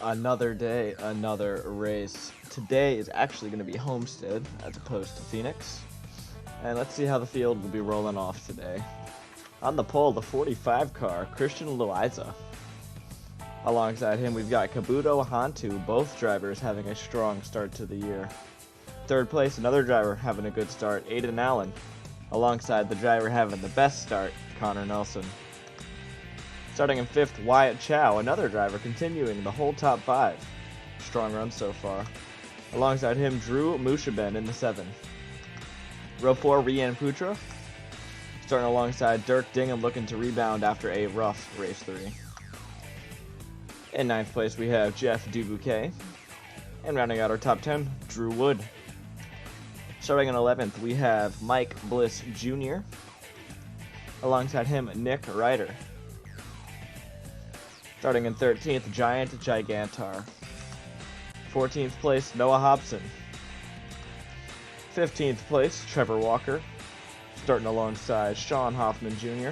Another day, another race. Today is actually going to be Homestead as opposed to Phoenix. And let's see how the field will be rolling off today. On the pole, the 45 car, Christian Loaiza. Alongside him, we've got Kabuto Hantu, both drivers having a strong start to the year. Third place, another driver having a good start, Aiden Allen. Alongside the driver having the best start, Conor Nelson. Starting in fifth, Wyatt Chow, another driver continuing the whole top five. Strong run so far. Alongside him, Drew Mushaben in the 7. Row 4, Rian Putra. Starting alongside Dirk Dingham, looking to rebound after a rough race 3. In 9th place, we have Jeff Dubuquet. And rounding out our top 10, Drew Wood. Starting in 11th, we have Mike Bliss Jr. Alongside him, Nick Ryder. Starting in 13th, Giant Gigantar. 14th place, Noah Hobson. 15th place, Trevor Walker. Starting alongside Sean Hoffman Jr.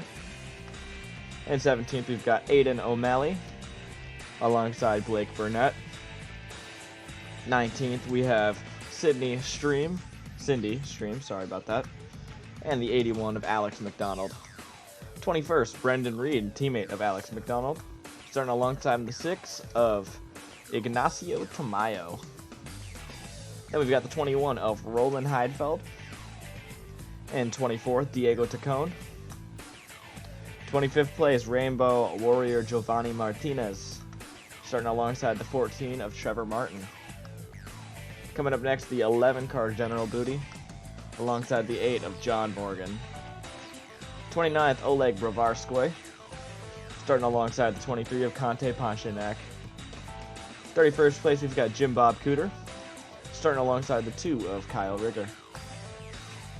And 17th, we've got Aiden O'Malley alongside Blake Burnett. 19th, we have Cindy Stream, sorry about that. And the 81 of Alex McDonald. 21st, Brendan Reed, teammate of Alex McDonald. Starting alongside the 6 of Ignacio Tamayo. Then we've got the 21 of Roland Heidfeld. And 24th, Diego Tacone. 25th place, Rainbow Warrior Giovanni Martinez. Starting alongside the 14 of Trevor Martin. Coming up next, the 11 car General Booty. Alongside the 8 of John Morgan. 29th, Oleg Bravarskoy. Starting alongside the 23 of Conte Ponchanak. 31st place, we've got Jim Bob Cooter. Starting alongside the 2 of Kyle Rigger.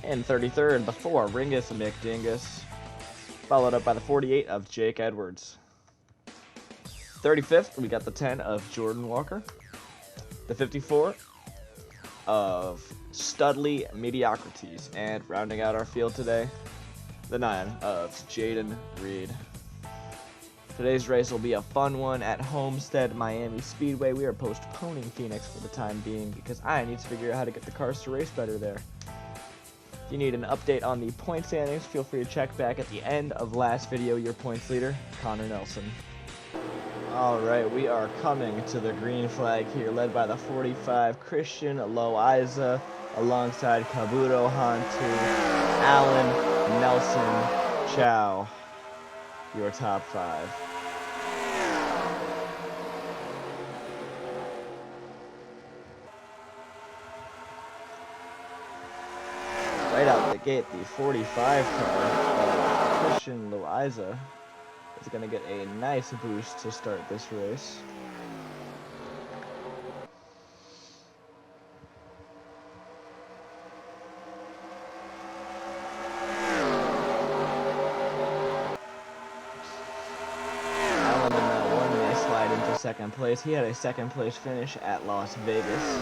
And 33rd, the 4, Ringus McDingus. Followed up by the 48 of Jake Edwards. 35th, we got the 10 of Jordan Walker. The 54 of Studley Mediocrities. And rounding out our field today, the 9 of Jaden Reed. Today's race will be a fun one at Homestead Miami Speedway. We are postponing Phoenix for the time being because I need to figure out how to get the cars to race better there. If you need an update on the point standings, feel free to check back at the end of last video. Your points leader, Conor Nelson. Alright, we are coming to the green flag here, led by the 45 Christian Loaiza, alongside Kabuto Hantu, Allen, Nelson, Chow. Your top 5. Right out the gate, the 45 car Christian Loaiza is going to get a nice boost to start this race. Second place. He had a second place finish at Las Vegas.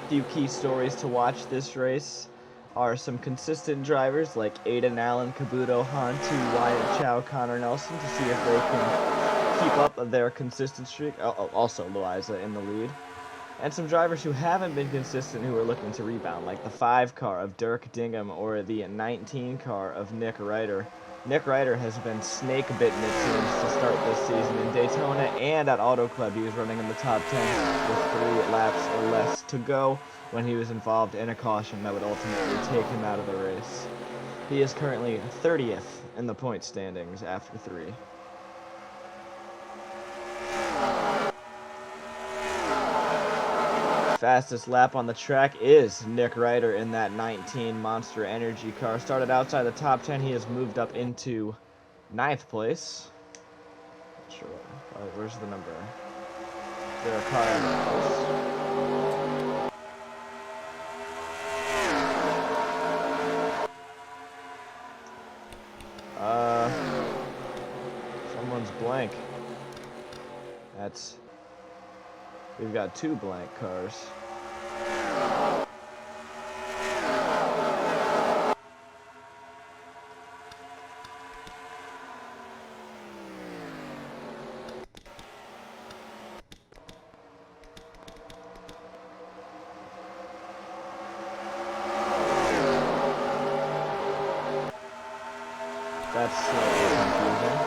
A few key stories to watch this race are some consistent drivers like Aiden Allen, Kabuto Hantu, Wyatt Chow, Conor Nelson to see if they can keep up their consistent streak. Also Loaiza in the lead. And some drivers who haven't been consistent who are looking to rebound, like the 5 car of Dirk Dingham or the 19 car of Nick Ryder. Nick Ryder has been snake-bitten, it seems, to start this season in Daytona and at Auto Club. He was running in the top 10 with 3 laps or less to go when he was involved in a caution that would ultimately take him out of the race. He is currently 30th in the point standings after 3. Fastest lap on the track is Nick Ryder in that 19 Monster Energy car. Started outside the top 10. He has moved up into 9th place. Not sure. Where's the number? Is there a car in the someone's blank. We've got 2 blank cars. that's slightly confusing.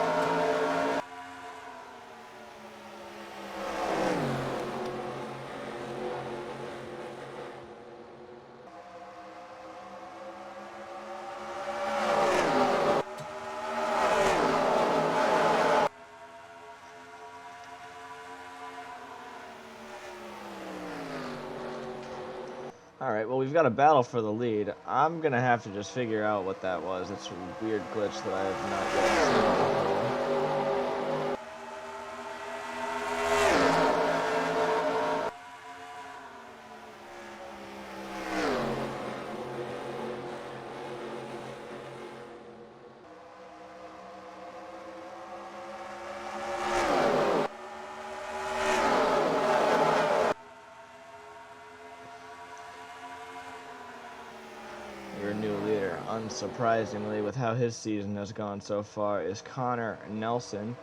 Alright, well, we've got a battle for the lead. I'm gonna have to just figure out what that was. It's a weird glitch that I have not yet seen before. Your new leader, unsurprisingly, with how his season has gone so far, is Conor Nelson.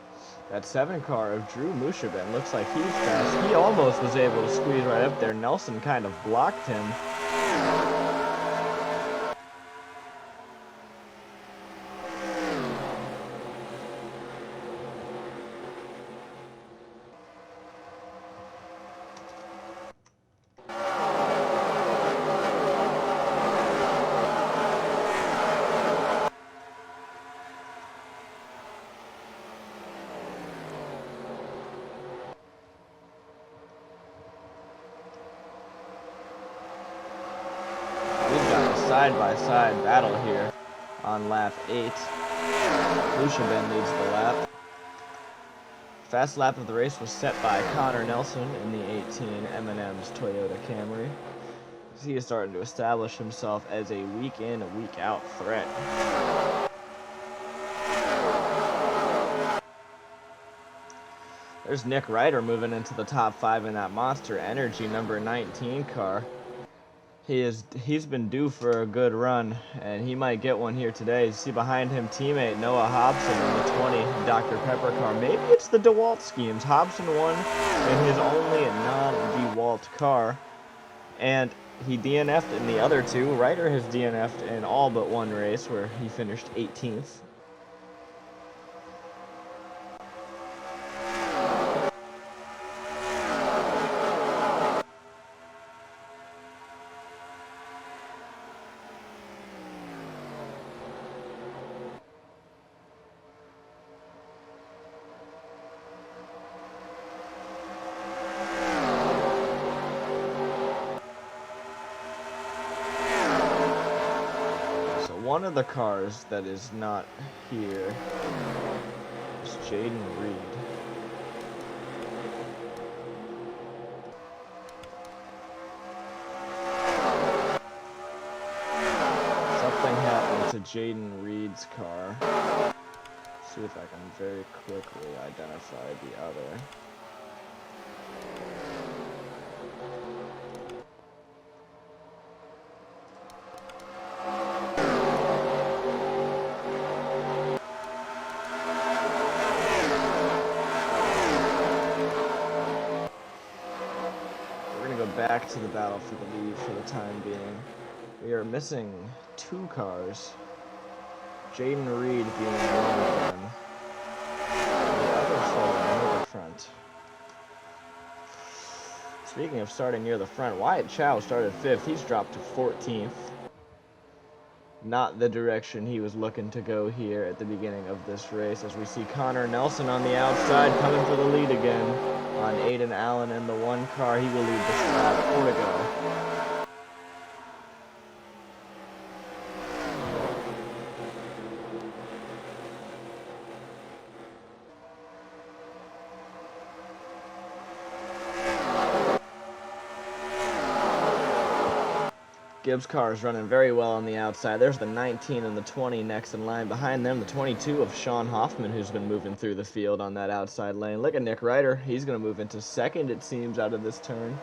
That 7 car of Drew Mushabin looks like he's fast. He almost was able to squeeze right up there. Nelson kind of blocked him. Side-by-side battle here on lap 8. Mushabin leads the lap. Fast lap of the race was set by Conor Nelson in the 18 M&M's Toyota Camry. He is starting to establish himself as a week in, week out threat. There's Nick Ryder moving into the top 5 in that Monster Energy number 19 car. He's been due for a good run, and he might get one here today. You see behind him teammate Noah Hobson in the 20 Dr. Pepper car. Maybe it's the DeWalt schemes. Hobson won in his only non-DeWalt car, and he DNF'd in the other 2. Ryder has DNF'd in all but one race where he finished 18th. One of the cars that is not here is Aiden Reed. Something happened to Aiden Reed's car. Let's see if I can very quickly identify the other. Back to the battle for the lead for the time being. We are missing 2 cars. Aiden Reed being one of them. The other starting near the front. Speaking of starting near the front, Wyatt Chow started 5th. He's dropped to 14th. Not the direction he was looking to go here at the beginning of this race, as we see Conor Nelson on the outside coming for the lead again. On Aiden Allen in the 1 car, he will lead this lap. 4 to go. Gibbs' car is running very well on the outside. There's the 19 and the 20 next in line. Behind them, the 22 of Sean Hoffman, who's been moving through the field on that outside lane. Look at Nick Ryder. He's going to move into 2nd, it seems, out of this turn.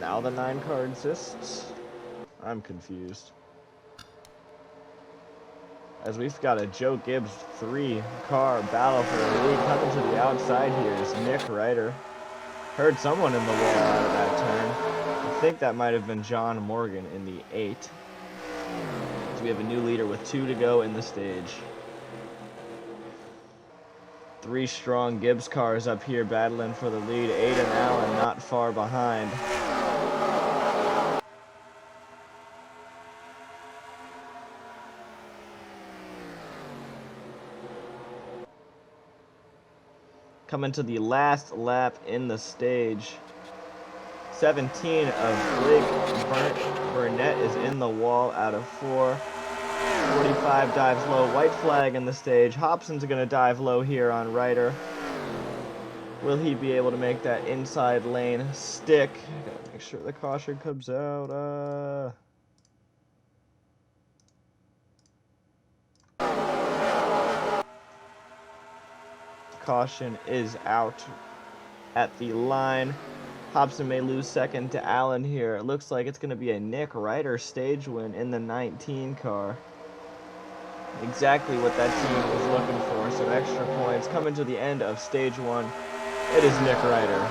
Now the 9 car exists? I'm confused. As we've got a Joe Gibbs 3-car battle for the lead. Coming to the outside here is Nick Ryder. Heard someone in the wall out of that turn. I think that might have been John Morgan in the 8. So we have a new leader with 2 to go in the stage. 3 strong Gibbs cars up here battling for the lead. Aiden Allen not far behind. Coming to the last lap in the stage. 17 of Blake Burnett is in the wall out of 4. 45 dives low. White flag in the stage. Hobson's going to dive low here on Ryder. Will he be able to make that inside lane stick? Gotta make sure the caution comes out. Caution is out at the line. Hobson may lose second to Allen here. It looks like it's going to be a Nick Ryder stage win in the 19 car. Exactly what that team was looking for. Some extra points. Coming to the end of stage 1. It is Nick Ryder.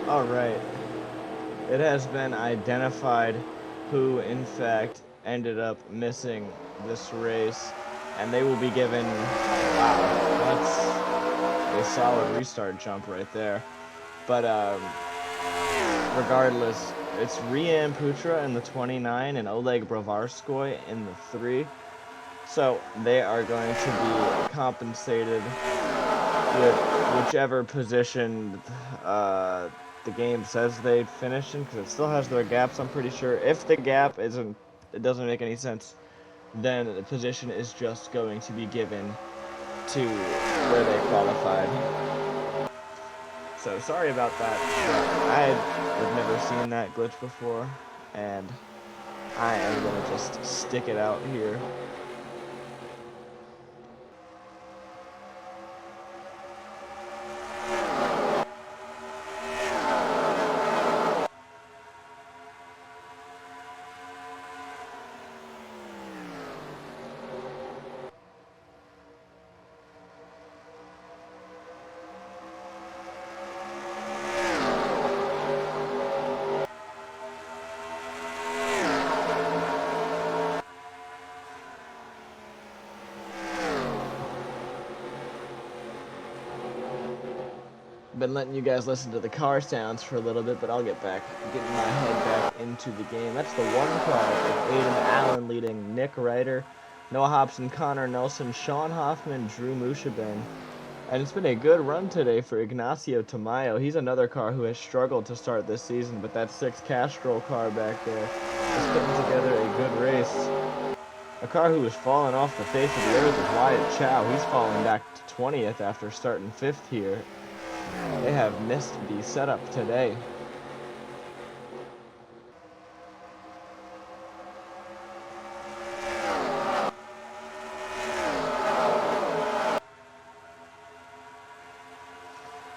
Alright, it has been identified who in fact ended up missing this race, and they will be given, wow, that's a solid restart jump right there. But regardless, it's Rian Putra in the 29 and Oleg Bravarskoy in the 3. So they are going to be compensated with whichever position the game says they finished in, because it still has their gaps, I'm pretty sure. If the gap isn't, it doesn't make any sense, then the position is just going to be given to where they qualified. So sorry about that, but I have never seen that glitch before, and I am going to just stick it out here. Been letting you guys listen to the car sounds for a little bit, but I'll get my head back into the game. That's the 1 car of Aiden Allen leading Nick Ryder, Noah Hobson, Conor Nelson, Sean Hoffman, Drew Mushaben. And it's been a good run today for Ignacio Tamayo. He's another car who has struggled to start this season, but that 6 Castrol car back there is putting together a good race. A car who was falling off the face of the earth is Wyatt Chow. He's falling back to 20th after starting 5th here. They have missed the setup today.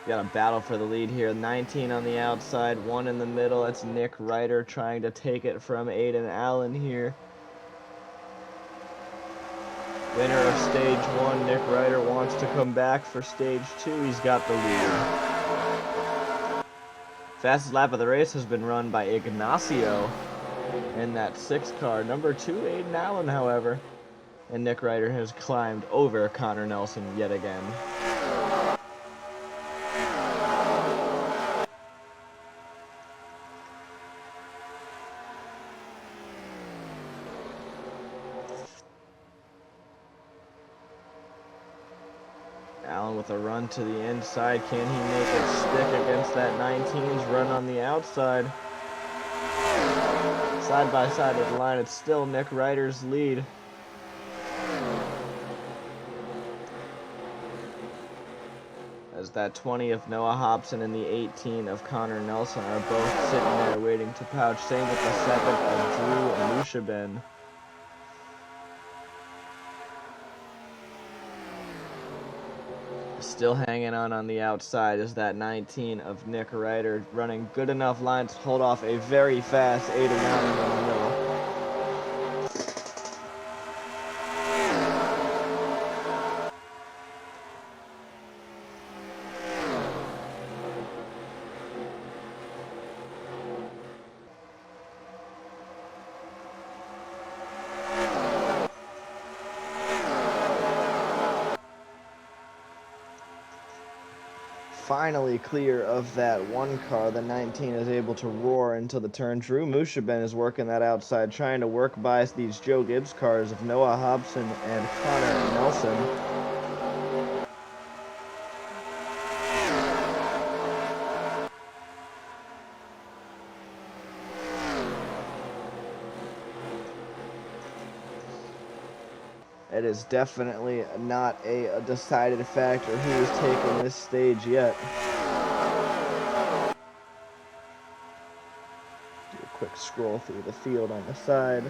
Got a battle for the lead here. 19 on the outside, 1 in the middle. That's Nick Ryder trying to take it from Aiden Allen here. Winner of stage 1, Nick Ryder wants to come back for stage 2. He's got the lead. Fastest lap of the race has been run by Ignacio in that 6 car. Number 2, Aiden Allen, however. And Nick Ryder has climbed over Conor Nelson yet again. Allen with a run to the inside. Can he make it stick against that 19's run on the outside? Side by side of the line, it's still Nick Ryder's lead. as that 20 of Noah Hobson and the 18 of Conor Nelson are both sitting there waiting to pouch. Same with the 7 of Drew Mushabin. Still hanging on the outside is that 19 of Nick Ryder, running good enough lines to hold off a very fast Aiden Allen in the middle. Finally clear of that one car, the 19 is able to roar into the turn. Drew Mushabin is working that outside, trying to work by these Joe Gibbs cars of Noah Hobson and Conor Nelson. It is definitely not a decided factor who is taking this stage yet. Do a quick scroll through the field on the side.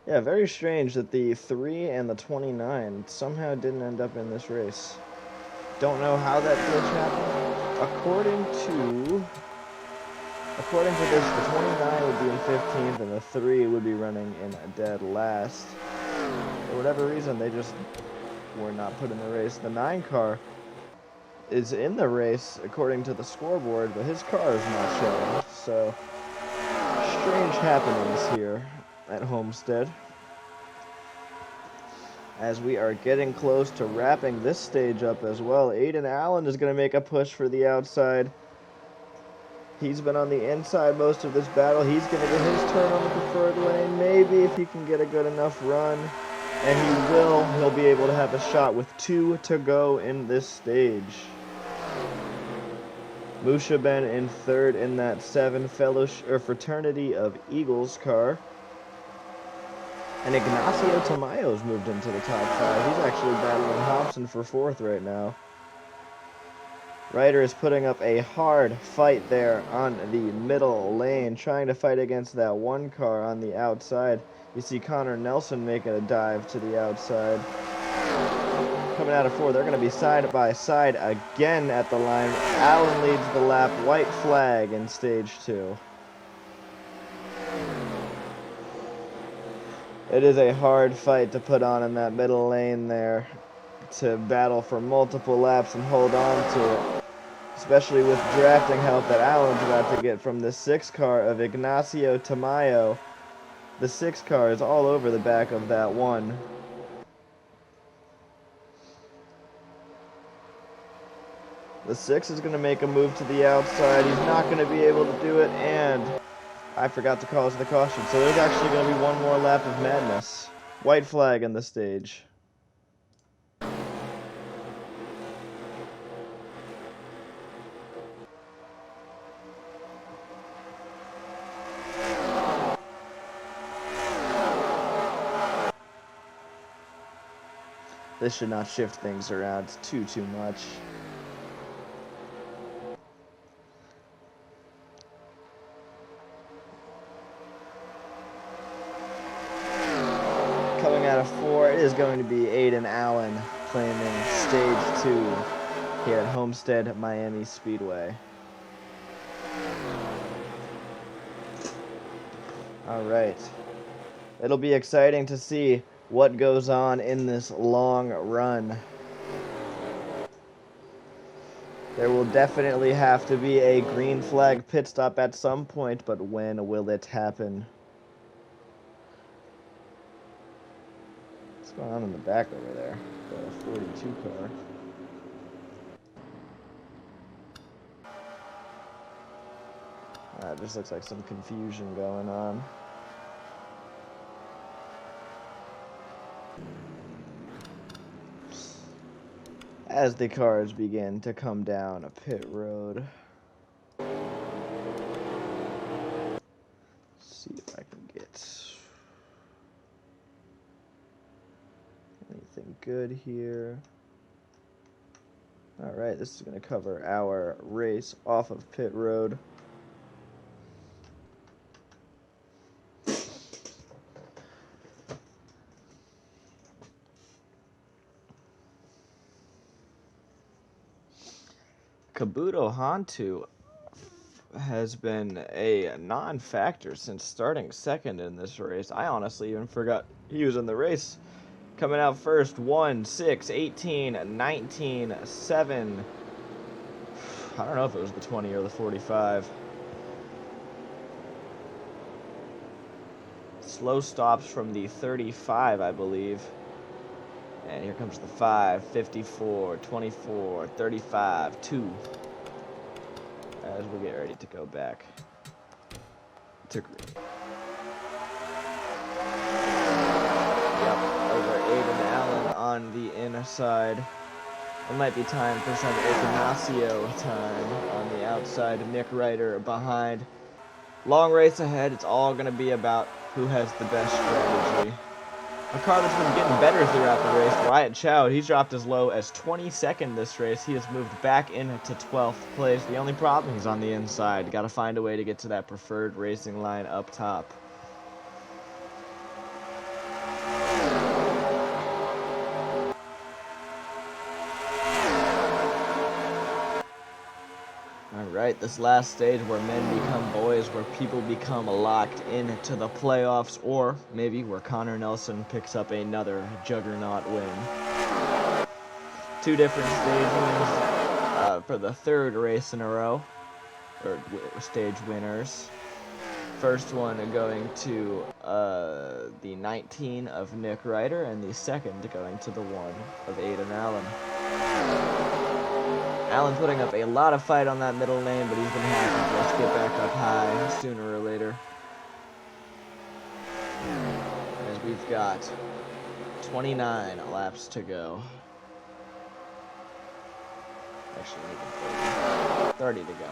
Yeah, very strange that the 3 and the 29 somehow didn't end up in this race. Don't know how that glitch happened. According to this, the 29 would be in 15th and the 3 would be running in dead last. For whatever reason, they just were not put in the race. The 9 car is in the race according to the scoreboard, but his car is not showing. So, strange happenings here at Homestead. As we are getting close to wrapping this stage up as well, Aiden Allen is going to make a push for the outside. He's been on the inside most of this battle. He's going to get his turn on the preferred lane. Maybe if he can get a good enough run. And he will. He'll be able to have a shot with 2 to go in this stage. Mushabin in third in that 7 Fraternity of Eagles car. And Ignacio Tamayo's moved into the top 5. He's actually battling Hobson for 4th right now. Ryder is putting up a hard fight there on the middle lane, trying to fight against that 1 car on the outside. You see Conor Nelson making a dive to the outside. Coming out of 4, they're going to be side by side again at the line. Allen leads the lap, white flag in stage 2. It is a hard fight to put on in that middle lane there, to battle for multiple laps and hold on to it, especially with drafting help that Allen's about to get from the 6 car of Ignacio Tamayo. The 6 car is all over the back of that 1. The 6 is going to make a move to the outside. He's not going to be able to do it, and I forgot to cause the caution. So there's actually going to be one more lap of madness. White flag in the stage. This should not shift things around too much. Coming out of 4, it is going to be Aiden Allen claiming stage 2 here at Homestead Miami Speedway. All right. It'll be exciting to see what goes on in this long run. There will definitely have to be a green flag pit stop at some point, but when will it happen? What's going on in the back over there? Got a 42 car. It just looks like some confusion going on. As the cars begin to come down a pit road. Let's see if I can get anything good here. Alright, this is going to cover our race off of pit road. Kabuto Hantu has been a non-factor since starting second in this race. I honestly even forgot he was in the race. Coming out first, 1, 6, 18, 19, 7. I don't know if it was the 20 or the 45. Slow stops from the 35, I believe. And here comes the 5, 54, 24, 35, 2. As we get ready to go back to green. Yep, over Aiden Allen on the inside. It might be time for some Ignacio time on the outside. Nick Ryder behind. Long race ahead. It's all going to be about who has the best strategy. A car that's been getting better throughout the race, Wyatt Chow, he's dropped as low as 22nd this race. He has moved back into 12th place. The only problem, he's on the inside. Got to find a way to get to that preferred racing line up top. Alright, this last stage where men become boys, where people become locked into the playoffs, or maybe where Conor Nelson picks up another juggernaut win. 2 different stage wins for the 3rd race in a row, or stage winners. First one going to the 19 of Nick Ryder, and the second going to the 1 of Aiden Allen. Allen putting up a lot of fight on that middle lane, but he's going to have to just get back up high sooner or later. As we've got 29 laps to go. Actually, even 30 to go.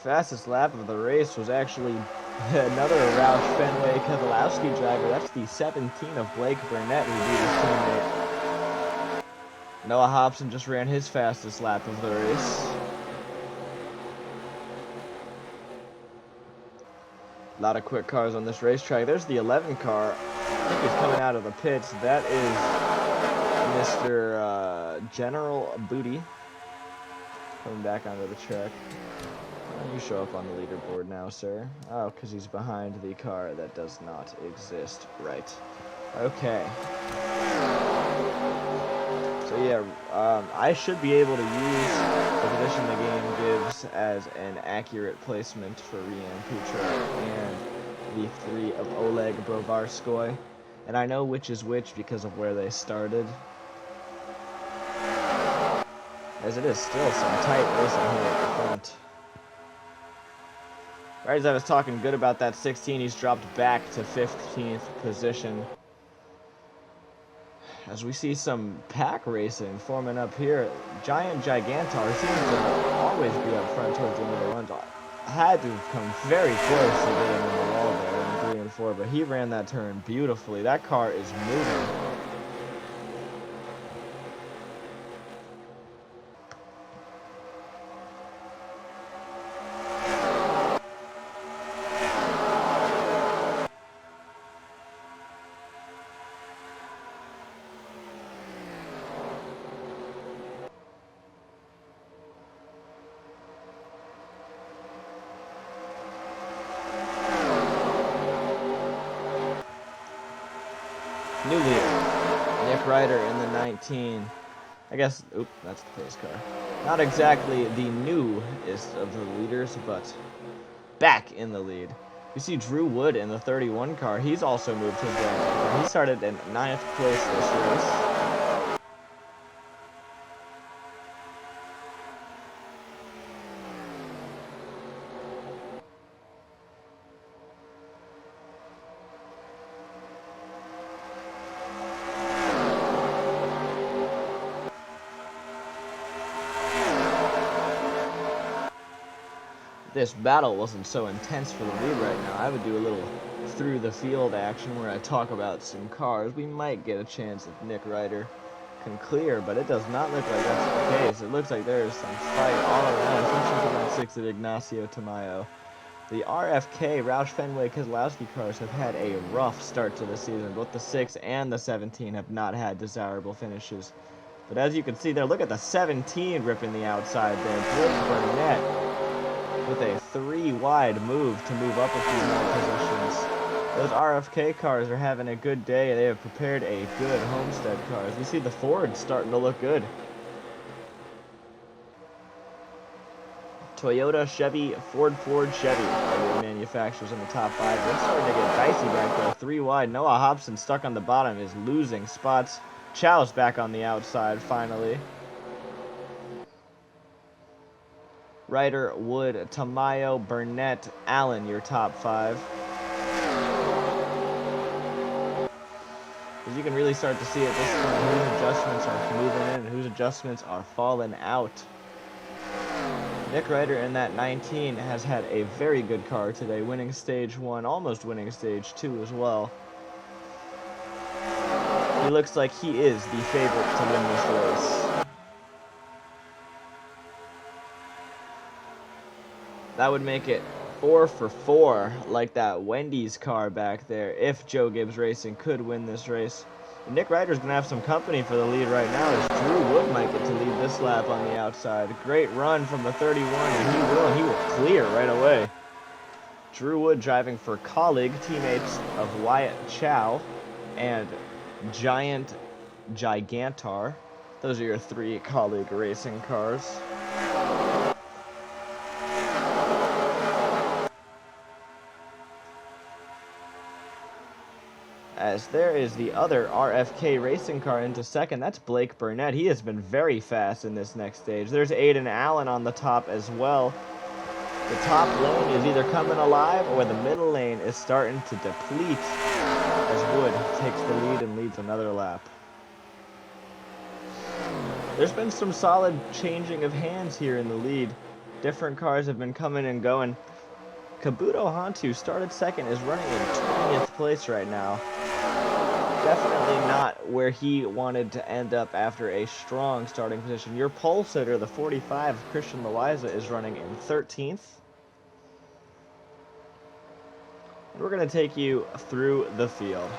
Fastest lap of the race was actually another Roush Fenway Keselowski driver. That's the 17 of Blake Burnett, who beat his teammate. Noah Hobson just ran his fastest lap of the race. A lot of quick cars on this racetrack. There's the 11 car. I think he's coming out of the pits. That is Mr. General Booty coming back onto the track. You show up on the leaderboard now, sir. Oh, because he's behind the car that does not exist. Right. Okay. So yeah, I should be able to use the position the game gives as an accurate placement for Rian Putra and the 3 of Oleg Brovarskoy. And I know which is which because of where they started. As it is still some tight racing here at the front. Right as I was talking good about that 16, he's dropped back to 15th position. As we see some pack racing forming up here, Giant Gigantor seems to always be up front towards the end of the runs. Had to have come very close to getting in the wall there in 3 and 4, but he ran that turn beautifully. That car is moving. New leader, Nick Ryder in the 19. I guess, oop, that's the pace car. Not exactly the newest of the leaders, but back in the lead. You see Drew Wood in the 31 car. He's also moved his way. He started in 9th place this race. this battle wasn't so intense for the lead right now, I would do a little through the field action where I talk about some cars. We might get a chance if Nick Ryder can clear, but it does not look like that's the case. It looks like there is some fight all around, especially from that 6 of Ignacio Tamayo. The RFK, Roush Fenway, Keselowski cars have had a rough start to the season. Both the 6 and the 17 have not had desirable finishes. But as you can see there, look at the 17 ripping the outside there. Blake Burnett with a 3-wide move to move up a few more positions. Those RFK cars are having a good day. They have prepared a good Homestead car. As we see the Ford starting to look good. Toyota, Chevy, Ford, Chevy are the manufacturers in the top 5. They're starting to get dicey back there. 3 wide. Noah Hobson stuck on the bottom is losing spots. Chow's back on the outside finally. Ryder, Wood, Tamayo, Burnett, Allen, your top 5. As you can really start to see at this point whose adjustments are moving in and whose adjustments are falling out. Nick Ryder in that 19 has had a very good car today, winning stage 1, almost winning stage 2 as well. He looks like he is the favorite to win this race. That would make it 4 for 4, like that Wendy's car back there, if Joe Gibbs Racing could win this race. And Nick Ryder's going to have some company for the lead right now, as Drew Wood might get to lead this lap on the outside. Great run from the 31, and he will clear right away. Drew Wood driving for colleague teammates of Wyatt Chow and Gigantar. Those are your 3 colleague racing cars. As there is the other RFK racing car into second. That's Blake Burnett. He has been very fast in this next stage. There's Aiden Allen on the top as well. The top lane is either coming alive or the middle lane is starting to deplete as Wood takes the lead and leads another lap. There's been some solid changing of hands here in the lead. Different cars have been coming and going. Kabuto Hantu started second, is running in 20th place right now. Definitely not where he wanted to end up after a strong starting position. Your pole sitter, the 45, Christian Loiza, is running in 13th. And we're going to take you through the field.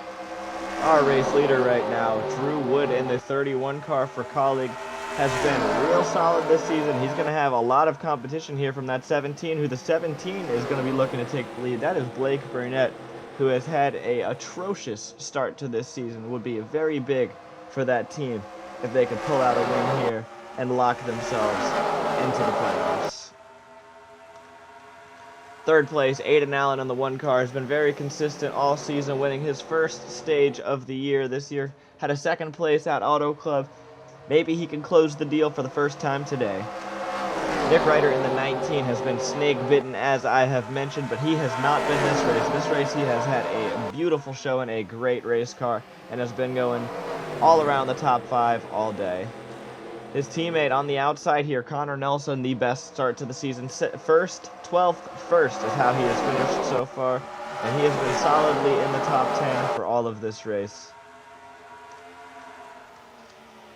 Our race leader right now, Drew Wood in the 31 car for colleague, has been real solid this season. He's going to have a lot of competition here from that 17, who the 17 is going to be looking to take the lead. That is Blake Burnett, who has had a atrocious start to this season. Would be very big for that team if they could pull out a win here and lock themselves into the playoffs. Third place, Aiden Allen on the 1 car has been very consistent all season, winning his first stage of the year this year. Had a 2nd place at Auto Club. Maybe he can close the deal for the first time today. Nick Ryder in the 19 has been snake bitten, as I have mentioned, but he has not been this race. This race he has had a beautiful show and a great race car and has been going all around the top 5 all day. His teammate on the outside here, Conor Nelson, the best start to the season. First, 12th first is how he has finished so far, and he has been solidly in the top 10 for all of this race.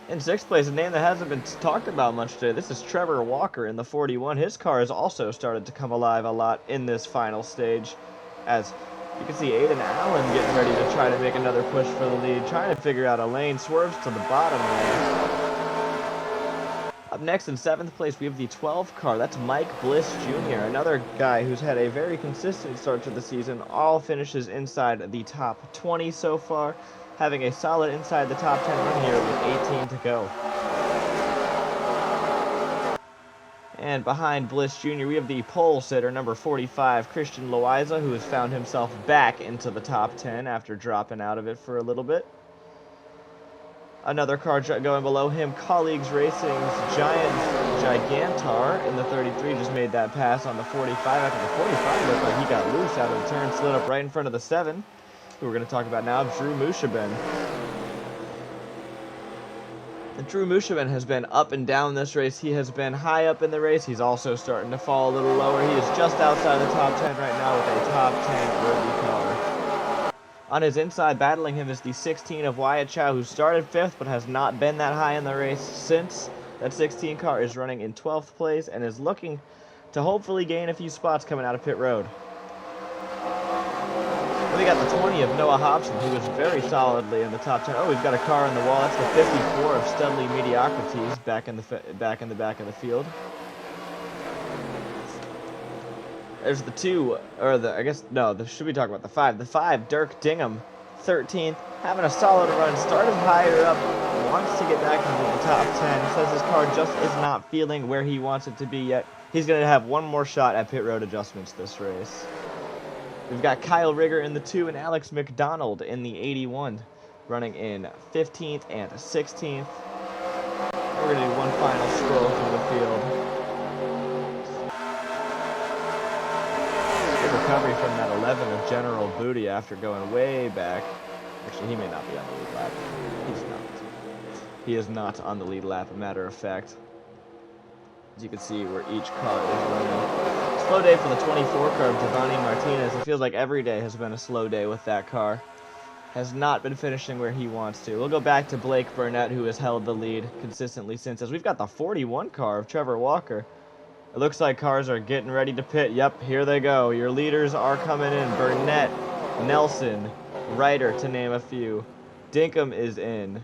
In 6th place, a name that hasn't been talked about much today. This is Trevor Walker in the 41. His car has also started to come alive a lot in this final stage. As you can see, Aiden Allen getting ready to try to make another push for the lead, trying to figure out a lane, swerves to the bottom there. Up next in 7th place, we have the 12 car. That's Mike Bliss Jr., another guy who's had a very consistent start to the season. All finishes inside the top 20 so far, having a solid inside the top 10 run here with 18 to go. And behind Bliss Jr., we have the pole sitter, number 45, Christian Loiza, who has found himself back into the top 10 after dropping out of it for a little bit. Another car going below him, Colleagues Racing's Gigantar in the 33 just made that pass on the 45. After the 45 looked like he got loose out of the turn, slid up right in front of the 7, who we're going to talk about now, Drew Mushabin. And Drew Mushaben has been up and down this race. He has been high up in the race. He's also starting to fall a little lower. He is just outside the top 10 right now with a top 10 worthy car. On his inside, battling him is the 16 of Wyatt Chow, who started 5th but has not been that high in the race since. That 16 car is running in 12th place and is looking to hopefully gain a few spots coming out of pit road. We got the 20 of Noah Hobson, who is very solidly in the top 10. Oh, we've got a car in the wall. That's the 54 of Studley Mediocrities back in the back of the field. There's the 2, or the, I guess, no, should we talk about the 5? The 5, Dirk Dingham, 13th, having a solid run, started higher up, wants to get back into the top 10, says his car just is not feeling where he wants it to be yet. He's going to have one more shot at pit road adjustments this race. We've got Kyle Rigger in the 2 and Alex McDonald in the 81, running in 15th and 16th. We're going to do one final scroll through the field. Good recovery from that 11 of General Booty after going way back. Actually, he may not be on the lead lap. He's not. He is not on the lead lap, a matter of fact. As you can see where each car is running. Slow day for the 24 car of Giovanni Martinez. It feels like every day has been a slow day with that car. Has not been finishing where he wants to. We'll go back to Blake Burnett, who has held the lead consistently since. As we've got the 41 car of Trevor Walker. It looks like cars are getting ready to pit. Yep, here they go. Your leaders are coming in. Burnett, Nelson, Ryder, to name a few. Dinkum is in.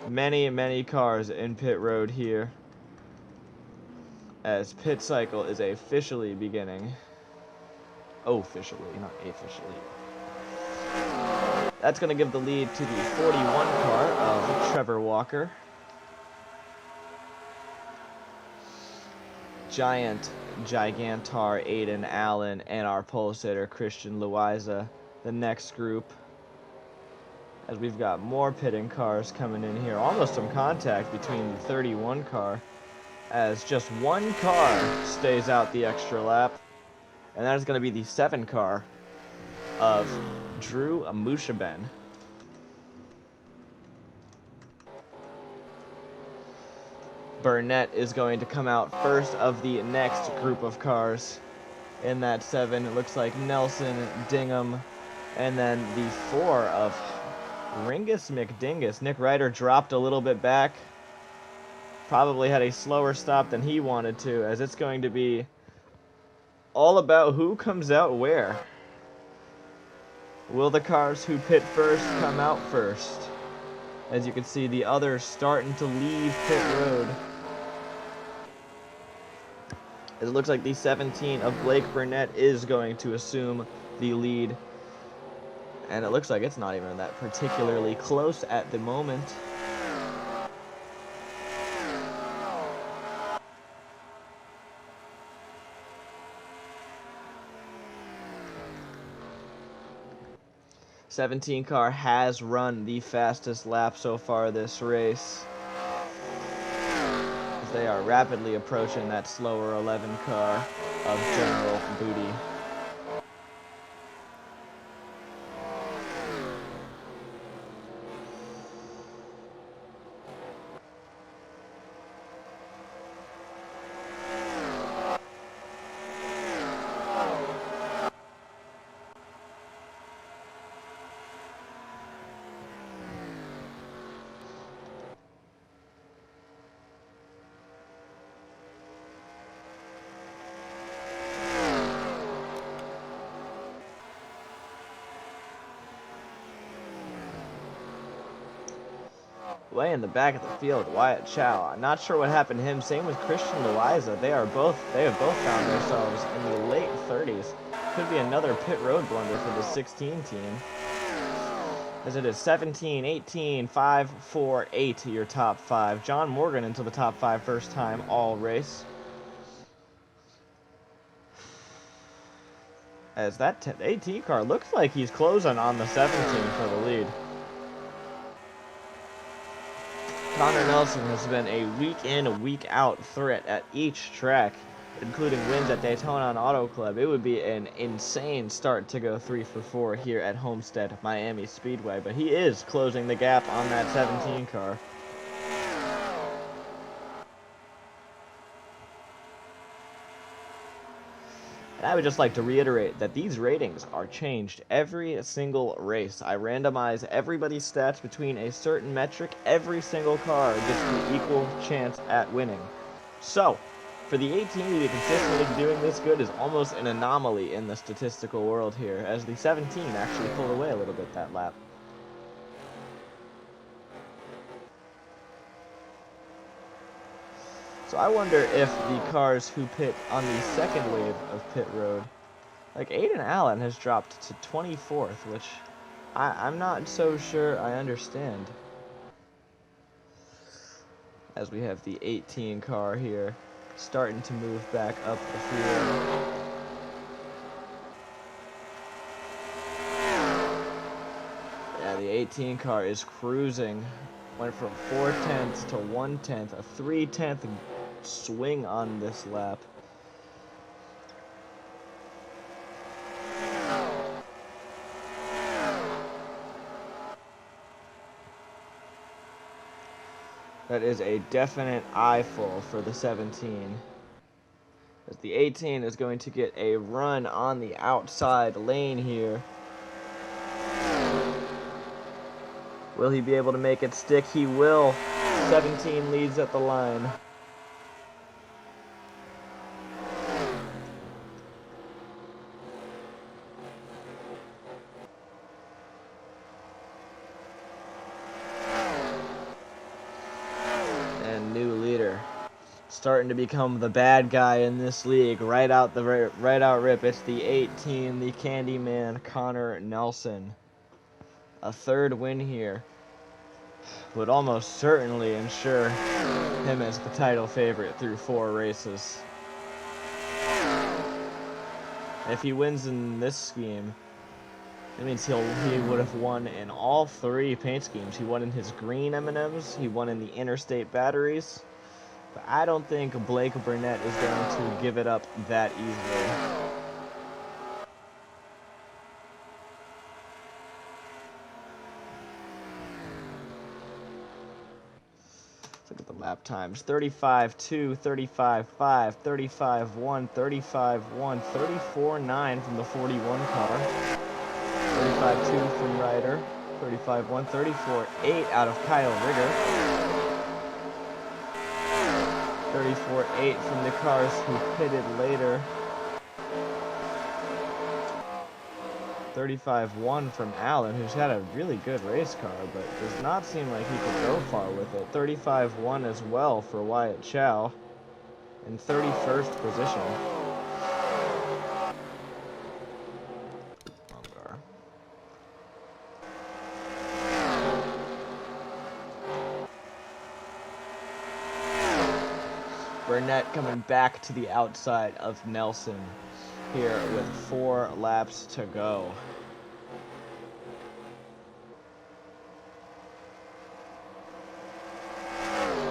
Many, many cars in pit road here, as pit cycle is officially beginning. Officially, not officially. That's going to give the lead to the 41 car of Trevor Walker. Gigantar, Aiden Allen, and our pole sitter, Christian Loiza, the next group. As we've got more pitting cars coming in here. Almost some contact between the 31 car, as just one car stays out the extra lap. And that is going to be the 7 car of Drew Mushaben. Burnett is going to come out first of the next group of cars. In that 7, it looks like Nelson, Dingham, and then the 4 of Ringus McDingus. Nick Ryder dropped a little bit back. Probably had a slower stop than he wanted to, as it's going to be all about who comes out where. Will the cars who pit first come out first? As you can see, the others starting to leave pit road. It looks like the 17 of Blake Burnett is going to assume the lead. And it looks like it's not even that particularly close at the moment. '17 car has run the fastest lap so far this race, as they are rapidly approaching that slower 11 car of General Booty. Way in the back of the field, Wyatt Chow. I'm not sure what happened to him. Same with Christian Loiza. They have both found themselves in the late 30s. Could be another pit road blunder for the 16 team. As it is 17, 18, 5, 4, 8, your top 5. John Morgan into the top 5 first time all race. As that AT car looks like he's closing on the 17 for the lead. Conor Nelson has been a week in, week out threat at each track including wins at Daytona and Auto Club, it would be an insane start to go 3 for 4 here at Homestead Miami Speedway. But he is closing the gap on that 17 car. And I would just like to reiterate that these ratings are changed every single race. I randomize everybody's stats between a certain metric. Every single car gets the equal chance at winning. So, for the 18 to be consistently doing this good is almost an anomaly in the statistical world here, as the 17 actually pulled away a little bit that lap. So I wonder if the cars who pit on the second wave of pit road, like Aiden Allen has dropped to 24th, which I'm not so sure I understand. As we have the 18 car here starting to move back up the field. Yeah, the 18 car is cruising. Went from 4/10 to 1/10, a 3/10 swing on this lap. That is a definite eyeful for the 17. As the 18 is going to get a run on the outside lane here. Will he be able to make it stick? He will. 17 leads at the line. And new leader. Starting to become the bad guy in this league. Right out rip. It's the 18, the Candyman, Conor Nelson. A third win here would almost certainly ensure him as the title favorite through 4 races. If he wins in this scheme, that means he would have won in all 3 paint schemes. He won in his green M&Ms, he won in the interstate batteries, but I don't think Blake Burnett is going to give it up that easily. Look at the lap times. 35-2, 35-5, 35-1, 35-1, 34-9 from the 41 car. 35-2 from Ryder. 35-1, 34-8 out of Kyle Rigger. 34-8 from the cars who pitted later. 35-1 from Allen, who's had a really good race car, but does not seem like he could go far with it. 35-1 as well for Wyatt Chow in 31st position. Burnett coming back to the outside of Nelson here with 4 laps to go.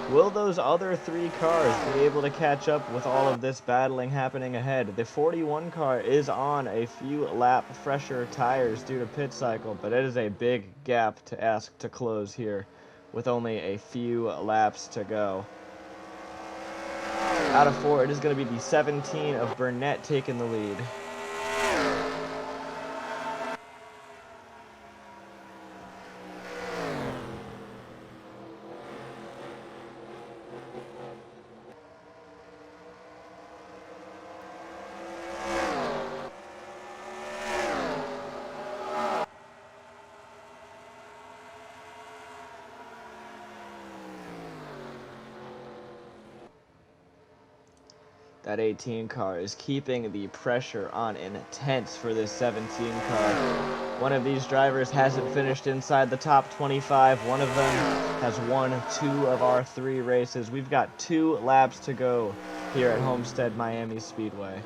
Will those other 3 cars be able to catch up with all of this battling happening ahead? The 41 car is on a few lap fresher tires due to pit cycle, but it is a big gap to ask to close here with only a few laps to go. Out of 4, it is going to be the 17 of Burnett taking the lead. That 18 car is keeping the pressure on intense for this 17 car. One of these drivers hasn't finished inside the top 25. One of them has won 2 of our 3 races. We've got 2 laps to go here at Homestead Miami Speedway.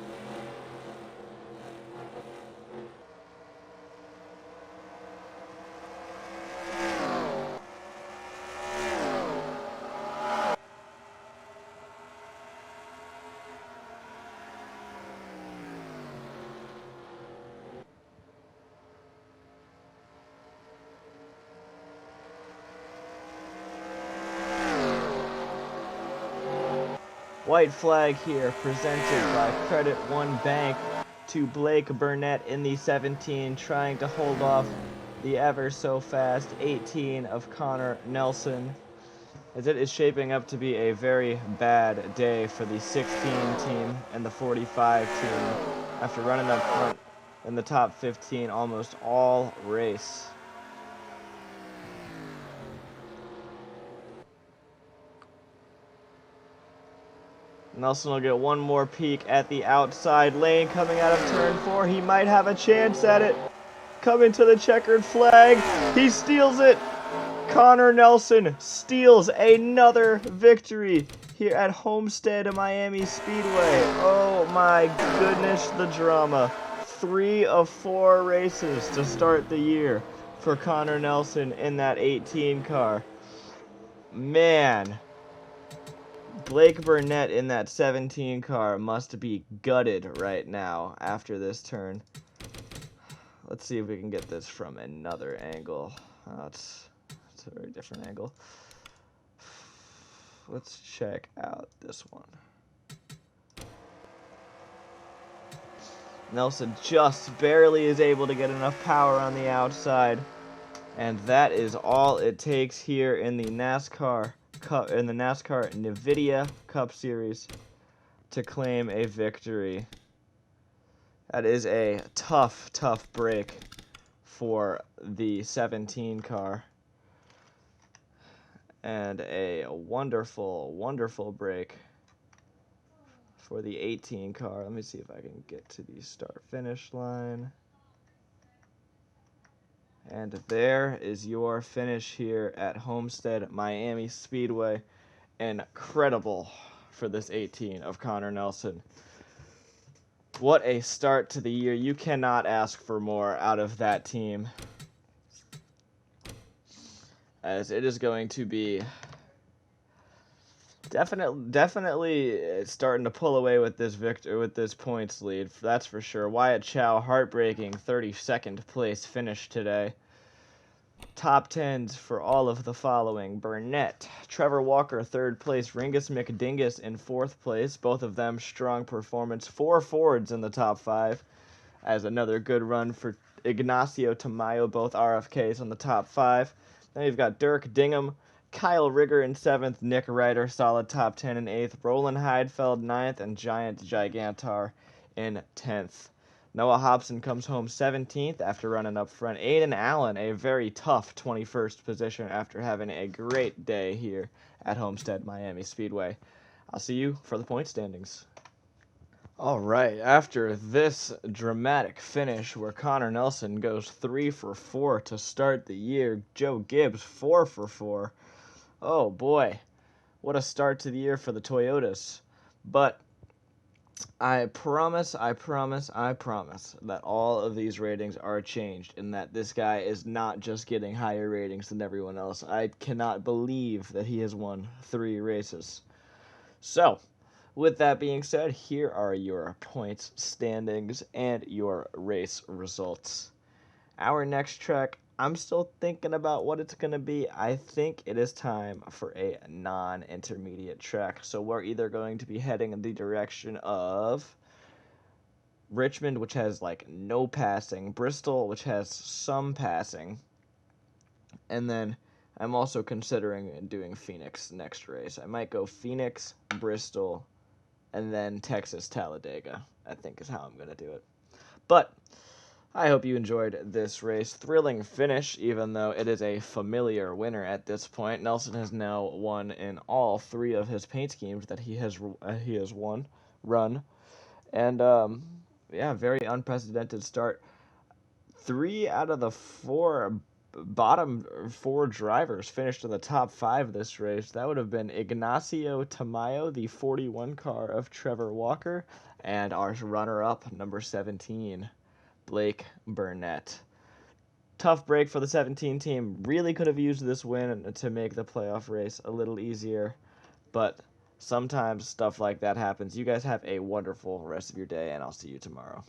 White flag here presented by Credit One Bank to Blake Burnett in the 17, trying to hold off the ever so fast 18 of Conor Nelson, as it is shaping up to be a very bad day for the 16 team and the 45 team after running up front in the top 15 almost all race. Nelson will get one more peek at the outside lane coming out of turn 4. He might have a chance at it. Coming to the checkered flag. He steals it. Conor Nelson steals another victory here at Homestead, Miami Speedway. Oh my goodness, the drama. 3 of 4 races to start the year for Conor Nelson in that 18 car. Man. Blake Burnett in that 17 car must be gutted right now after this turn. Let's see if we can get this from another angle. Oh, it's a very different angle. Let's check out this one. Nelson just barely is able to get enough power on the outside. And that is all it takes here in the NASCAR Cup, in the NASCAR NVIDIA Cup Series, to claim a victory. That is a tough break for the 17 car, and a wonderful break for the 18 car. Let me see if I can get to the start-finish line. And there is your finish here at Homestead Miami Speedway. Incredible for this 18 of Conor Nelson. What a start to the year. You cannot ask for more out of that team, as it is going to be definitely starting to pull away with this points lead. That's for sure. Wyatt Chow, heartbreaking 32nd place finish today. Top 10s for all of the following: Burnett, Trevor Walker, 3rd place, Ringus McDingus in 4th place. Both of them strong performance. 4 Fords in the top 5, as another good run for Ignacio Tamayo, both RFKs on the top 5. Then you've got Dirk Dingham, Kyle Rigger in 7th, Nick Ryder, solid top 10 in 8th, Roland Heidfeld 9th, and Giant Gigantar in 10th. Noah Hobson comes home 17th after running up front. Aiden Allen, a very tough 21st position after having a great day here at Homestead Miami Speedway. I'll see you for the point standings. All right, after this dramatic finish where Conor Nelson goes 3 for 4 to start the year, Joe Gibbs 4 for 4. Oh boy, what a start to the year for the Toyotas. But I promise that all of these ratings are changed, and that this guy is not just getting higher ratings than everyone else. I cannot believe that he has won 3 races. So, with that being said, here are your points standings and your race results. Our next track, I'm still thinking about what it's going to be. I think it is time for a non-intermediate track. So we're either going to be heading in the direction of Richmond, which has like no passing, Bristol, which has some passing, and then I'm also considering doing Phoenix next race. I might go Phoenix, Bristol, and then Texas Talladega, I think is how I'm going to do it. But I hope you enjoyed this race. Thrilling finish, even though it is a familiar winner at this point. Nelson has now won in all 3 of his paint schemes that he has run. And, yeah, very unprecedented start. 3 out of the 4 bottom 4 drivers finished in the top 5 this race. That would have been Ignacio Tamayo, the 41 car of Trevor Walker, and our runner-up, number 17, Blake Burnett. Tough break for the 17 team. Really could have used this win to make the playoff race a little easier, but sometimes stuff like that happens. You guys have a wonderful rest of your day, and I'll see you tomorrow.